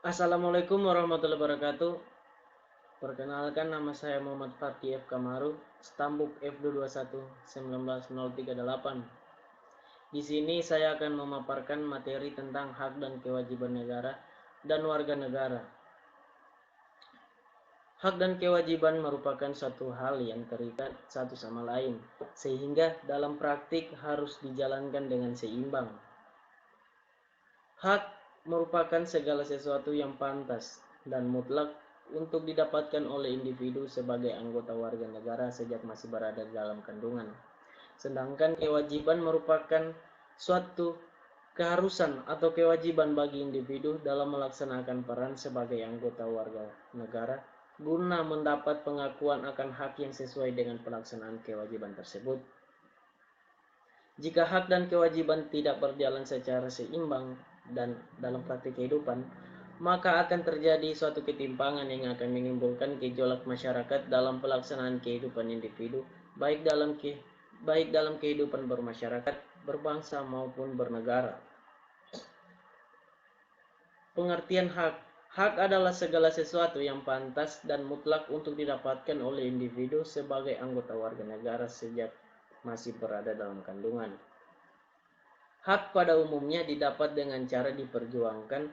Assalamualaikum warahmatullahi wabarakatuh. Perkenalkan, nama saya Muhammad Fatih F. Kamaru, Stambuk F221 1938. Di sini saya akan memaparkan materi tentang hak dan kewajiban negara dan warga negara. Hak dan kewajiban merupakan suatu hal yang terikat satu sama lain, sehingga dalam praktik harus dijalankan dengan seimbang. Hak merupakan segala sesuatu yang pantas dan mutlak untuk didapatkan oleh individu sebagai anggota warga negara sejak masih berada dalam kandungan. Sedangkan kewajiban merupakan suatu keharusan atau kewajiban bagi individu dalam melaksanakan peran sebagai anggota warga negara guna mendapat pengakuan akan hak yang sesuai dengan pelaksanaan kewajiban tersebut. Jika hak dan kewajiban tidak berjalan secara seimbang dan dalam praktik kehidupan, maka akan terjadi suatu ketimpangan yang akan menimbulkan gejolak masyarakat dalam pelaksanaan kehidupan individu, baik dalam kehidupan bermasyarakat, berbangsa maupun bernegara. Pengertian hak. Hak adalah segala sesuatu yang pantas dan mutlak untuk didapatkan oleh individu sebagai anggota warga negara sejak masih berada dalam kandungan. Hak pada umumnya didapat dengan cara diperjuangkan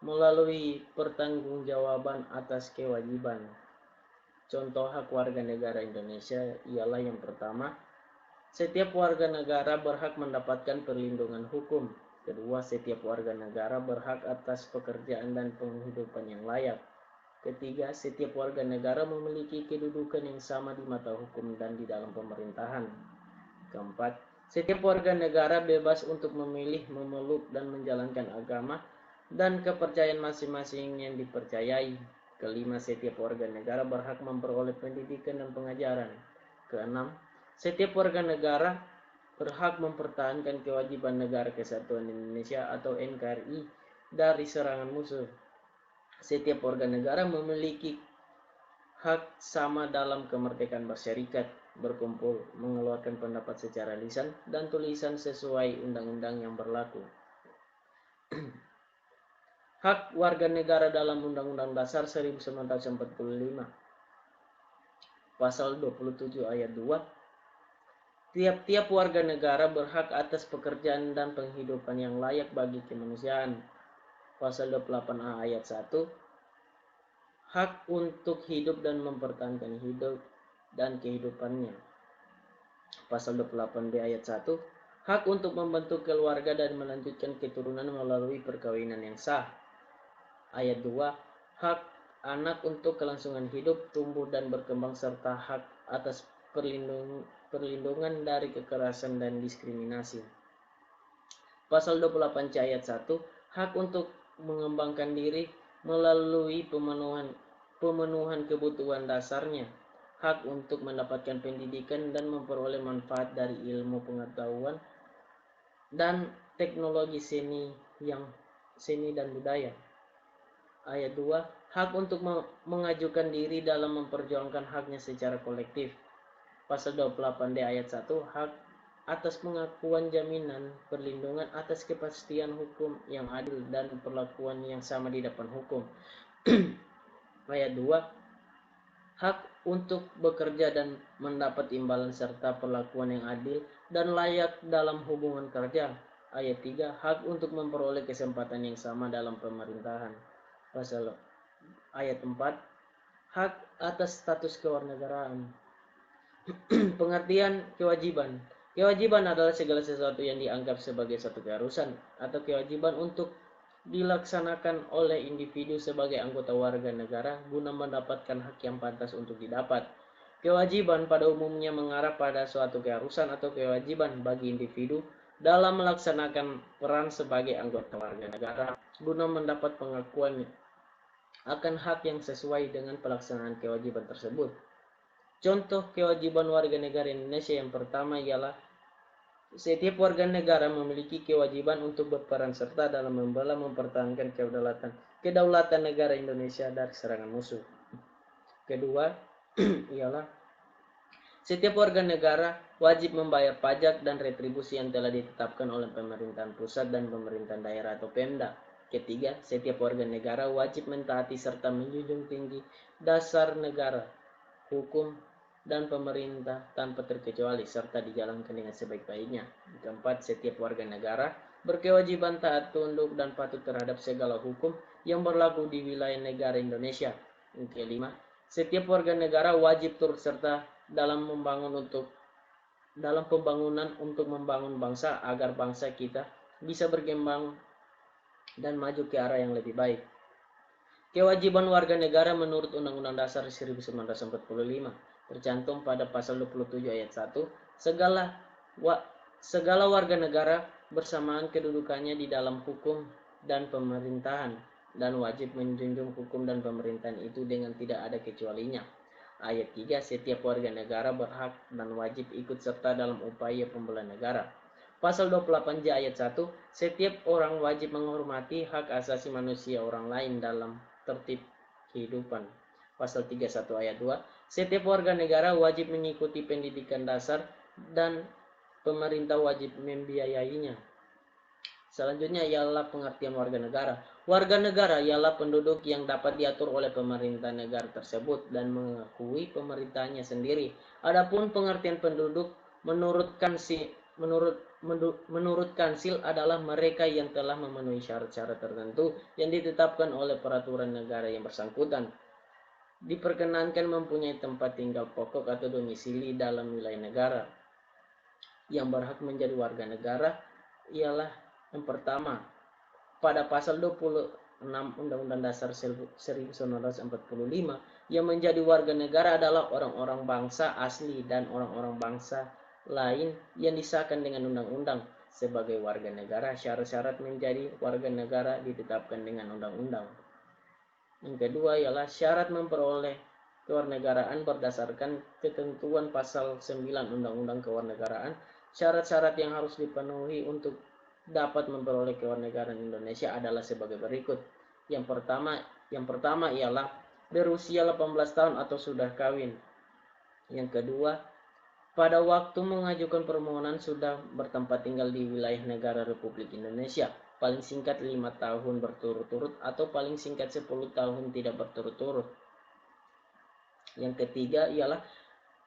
melalui pertanggungjawaban atas kewajiban. Contoh hak warga negara Indonesia ialah yang pertama, setiap warga negara berhak mendapatkan perlindungan hukum. Kedua, setiap warga negara berhak atas pekerjaan dan penghidupan yang layak. Ketiga, setiap warga negara memiliki kedudukan yang sama di mata hukum dan di dalam pemerintahan. Keempat, setiap warga negara bebas untuk memilih, memeluk, dan menjalankan agama dan kepercayaan masing-masing yang dipercayai. Kelima, setiap warga negara berhak memperoleh pendidikan dan pengajaran. Keenam, setiap warga negara berhak mempertahankan kewajiban Negara Kesatuan Indonesia atau NKRI dari serangan musuh. Setiap warga negara memiliki hak sama dalam kemerdekaan berserikat, berkumpul, mengeluarkan pendapat secara lisan dan tulisan sesuai undang-undang yang berlaku. Hak warga negara dalam Undang-Undang Dasar 1945. Pasal 27 ayat 2. Tiap-tiap warga negara berhak atas pekerjaan dan penghidupan yang layak bagi kemanusiaan. Pasal 28A ayat 1. Hak untuk hidup dan mempertahankan hidup dan kehidupannya. Pasal 28B ayat 1. Hak untuk membentuk keluarga dan melanjutkan keturunan melalui perkawinan yang sah. Ayat 2. Hak anak untuk kelangsungan hidup, tumbuh dan berkembang serta hak atas perlindungan dari kekerasan dan diskriminasi. Pasal 28C ayat 1. Hak untuk mengembangkan diri melalui pemenuhan kebutuhan dasarnya. Hak untuk mendapatkan pendidikan dan memperoleh manfaat dari ilmu pengetahuan dan teknologi seni dan budaya. Ayat 2. Hak untuk mengajukan diri dalam memperjuangkan haknya secara kolektif. Pasal 28D ayat 1. Hak atas pengakuan jaminan perlindungan atas kepastian hukum yang adil dan perlakuan yang sama di depan hukum. Ayat 2. Hak untuk bekerja dan mendapat imbalan serta perlakuan yang adil dan layak dalam hubungan kerja. Ayat 3. Hak untuk memperoleh kesempatan yang sama dalam pemerintahan. Pasal ayat 4. Hak atas status kewarganegaraan. Pengertian kewajiban. Kewajiban adalah segala sesuatu yang dianggap sebagai suatu keharusan atau kewajiban untuk dilaksanakan oleh individu sebagai anggota warga negara guna mendapatkan hak yang pantas untuk didapat. Kewajiban pada umumnya mengarah pada suatu keharusan atau kewajiban bagi individu dalam melaksanakan peran sebagai anggota warga negara guna mendapat pengakuan akan hak yang sesuai dengan pelaksanaan kewajiban tersebut. Contoh kewajiban warga negara Indonesia yang pertama ialah setiap warga negara memiliki kewajiban untuk berperan serta dalam membela mempertahankan kedaulatan negara Indonesia dari serangan musuh. Kedua ialah setiap warga negara wajib membayar pajak dan retribusi yang telah ditetapkan oleh pemerintahan pusat dan pemerintahan daerah atau Pemda. Ketiga, setiap warga negara wajib mentaati serta menjunjung tinggi dasar negara, hukum, dan pemerintah tanpa terkecuali serta dijalankan dengan sebaik-baiknya. Keempat, setiap warga negara berkewajiban taat tunduk dan patuh terhadap segala hukum yang berlaku di wilayah negara Indonesia. Yang kelima, setiap warga negara wajib turut serta dalam pembangunan untuk membangun bangsa agar bangsa kita bisa berkembang dan maju ke arah yang lebih baik. Kewajiban warga negara menurut Undang-Undang Dasar 1945 tercantum pada pasal 27 ayat 1, segala warga negara bersamaan kedudukannya di dalam hukum dan pemerintahan dan wajib menjunjung hukum dan pemerintahan itu dengan tidak ada kecualinya. Ayat 3, setiap warga negara berhak dan wajib ikut serta dalam upaya pembelahan negara. Pasal 28J ayat 1, setiap orang wajib menghormati hak asasi manusia orang lain dalam tertib kehidupan. Pasal 31 ayat 2, setiap warga negara wajib mengikuti pendidikan dasar dan pemerintah wajib membiayainya. Selanjutnya ialah pengertian warga negara. Warga negara ialah penduduk yang dapat diatur oleh pemerintah negara tersebut dan mengakui pemerintahnya sendiri. Adapun pengertian penduduk menurut Kansil adalah mereka yang telah memenuhi syarat-syarat tertentu yang ditetapkan oleh peraturan negara yang bersangkutan. Diperkenankan mempunyai tempat tinggal pokok atau domisili dalam wilayah negara. Yang berhak menjadi warga negara ialah yang pertama, pada pasal 26 Undang-Undang Dasar 1945, yang menjadi warga negara adalah orang-orang bangsa asli dan orang-orang bangsa lain yang disahkan dengan undang-undang sebagai warga negara. Syarat-syarat menjadi warga negara ditetapkan dengan undang-undang. Yang kedua ialah syarat memperoleh kewarganegaraan berdasarkan ketentuan pasal 9 Undang-Undang Kewarganegaraan. Syarat-syarat yang harus dipenuhi untuk dapat memperoleh kewarganegaraan Indonesia adalah sebagai berikut. Yang pertama ialah berusia 18 tahun atau sudah kawin. Yang kedua, pada waktu mengajukan permohonan sudah bertempat tinggal di wilayah negara Republik Indonesia, paling singkat 5 tahun berturut-turut atau paling singkat 10 tahun tidak berturut-turut. Yang ketiga ialah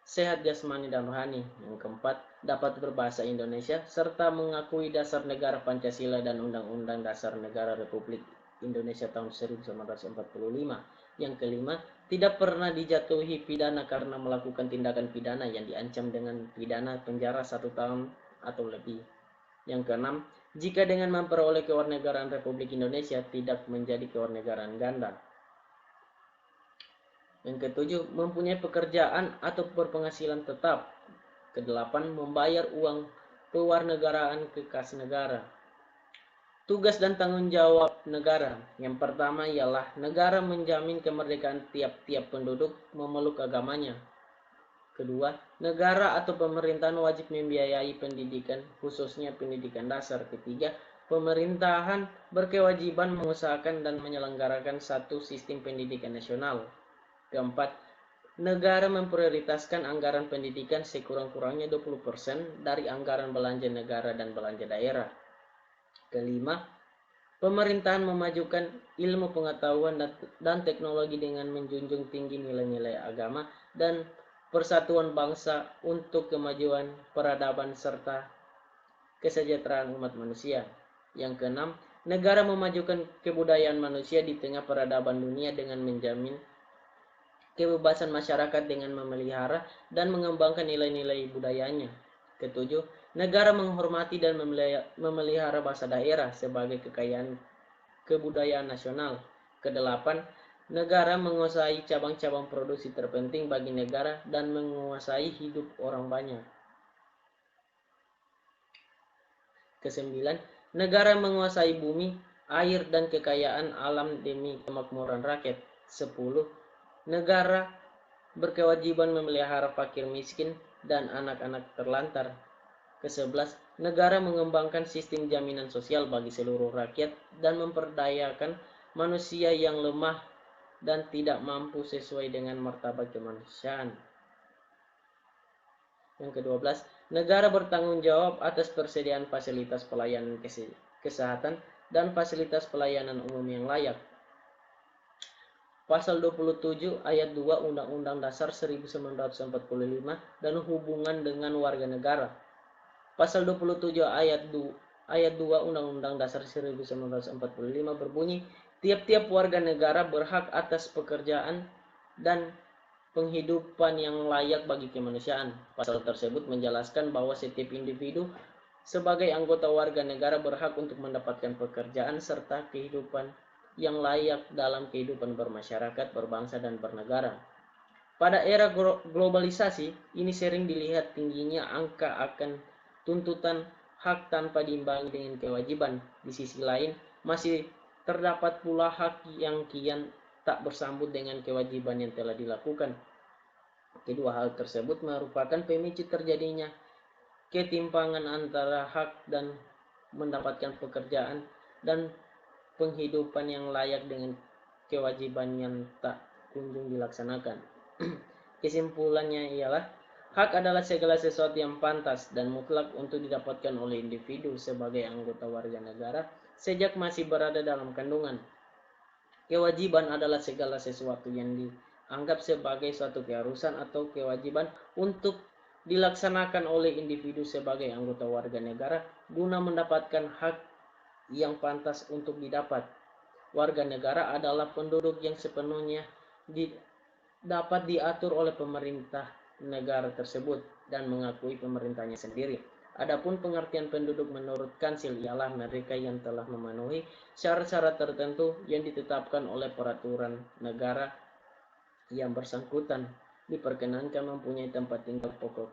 sehat jasmani dan rohani. Yang keempat, dapat berbahasa Indonesia serta mengakui dasar negara Pancasila dan Undang-Undang Dasar Negara Republik Indonesia tahun 1945. Yang kelima, tidak pernah dijatuhi pidana karena melakukan tindakan pidana yang diancam dengan pidana penjara 1 tahun atau lebih. Yang keenam, jika dengan memperoleh kewarganegaraan Republik Indonesia tidak menjadi kewarganegaraan ganda. Yang ketujuh, mempunyai pekerjaan atau berpenghasilan tetap. Kedelapan, membayar uang kewarganegaraan ke kas negara. Tugas dan tanggung jawab negara. Yang pertama ialah negara menjamin kemerdekaan tiap-tiap penduduk memeluk agamanya. Kedua, negara atau pemerintahan wajib membiayai pendidikan, khususnya pendidikan dasar. Ketiga, pemerintahan berkewajiban mengusahakan dan menyelenggarakan satu sistem pendidikan nasional. Keempat, negara memprioritaskan anggaran pendidikan sekurang-kurangnya 20% dari anggaran belanja negara dan belanja daerah. Kelima, pemerintahan memajukan ilmu pengetahuan dan teknologi dengan menjunjung tinggi nilai-nilai agama dan persatuan bangsa untuk kemajuan peradaban serta kesejahteraan umat manusia. Yang keenam, negara memajukan kebudayaan manusia di tengah peradaban dunia dengan menjamin kebebasan masyarakat dengan memelihara dan mengembangkan nilai-nilai budayanya. Ketujuh, negara menghormati dan memelihara bahasa daerah sebagai kekayaan kebudayaan nasional. Kedelapan, negara menguasai cabang-cabang produksi terpenting bagi negara dan menguasai hidup orang banyak. Kesembilan, negara menguasai bumi, air, dan kekayaan alam demi kemakmuran rakyat. 10. Negara berkewajiban memelihara fakir miskin dan anak-anak terlantar. Ke-11, negara mengembangkan sistem jaminan sosial bagi seluruh rakyat dan memperdayakan manusia yang lemah dan tidak mampu sesuai dengan martabat kemanusiaan. Yang ke-12, negara bertanggung jawab atas persediaan fasilitas pelayanan kesehatan dan fasilitas pelayanan umum yang layak. Pasal 27 ayat 2 Undang-Undang Dasar 1945 dan hubungan dengan warga negara. Pasal 27 ayat 2 Undang-Undang Dasar 1945 berbunyi, tiap-tiap warga negara berhak atas pekerjaan dan penghidupan yang layak bagi kemanusiaan. Pasal tersebut menjelaskan bahwa setiap individu sebagai anggota warga negara berhak untuk mendapatkan pekerjaan serta kehidupan yang layak dalam kehidupan bermasyarakat, berbangsa, dan bernegara. Pada era globalisasi, ini sering dilihat tingginya angka akan tuntutan hak tanpa diimbangi dengan kewajiban. Di sisi lain, masih terdapat pula hak yang kian tak bersambut dengan kewajiban yang telah dilakukan. Kedua hal tersebut merupakan pemicu terjadinya ketimpangan antara hak dan mendapatkan pekerjaan dan penghidupan yang layak dengan kewajiban yang tak kunjung dilaksanakan. Kesimpulannya ialah, hak adalah segala sesuatu yang pantas dan mutlak untuk didapatkan oleh individu sebagai anggota warga negara sejak masih berada dalam kandungan. Kewajiban adalah segala sesuatu yang dianggap sebagai suatu keharusan atau kewajiban untuk dilaksanakan oleh individu sebagai anggota warga negara guna mendapatkan hak yang pantas untuk didapat. Warga negara adalah penduduk yang sepenuhnya dapat diatur oleh pemerintah negara tersebut dan mengakui pemerintahnya sendiri. Adapun pengertian penduduk menurut Kansil ialah mereka yang telah memenuhi syarat-syarat tertentu yang ditetapkan oleh peraturan negara yang bersangkutan, diperkenankan mempunyai tempat tinggal pokok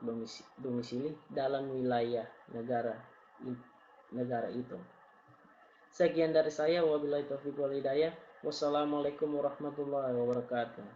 domisili dalam wilayah negara itu. Sekian dari saya, wabillahi taufiq wal hidayah. Wassalamualaikum warahmatullahi wabarakatuh.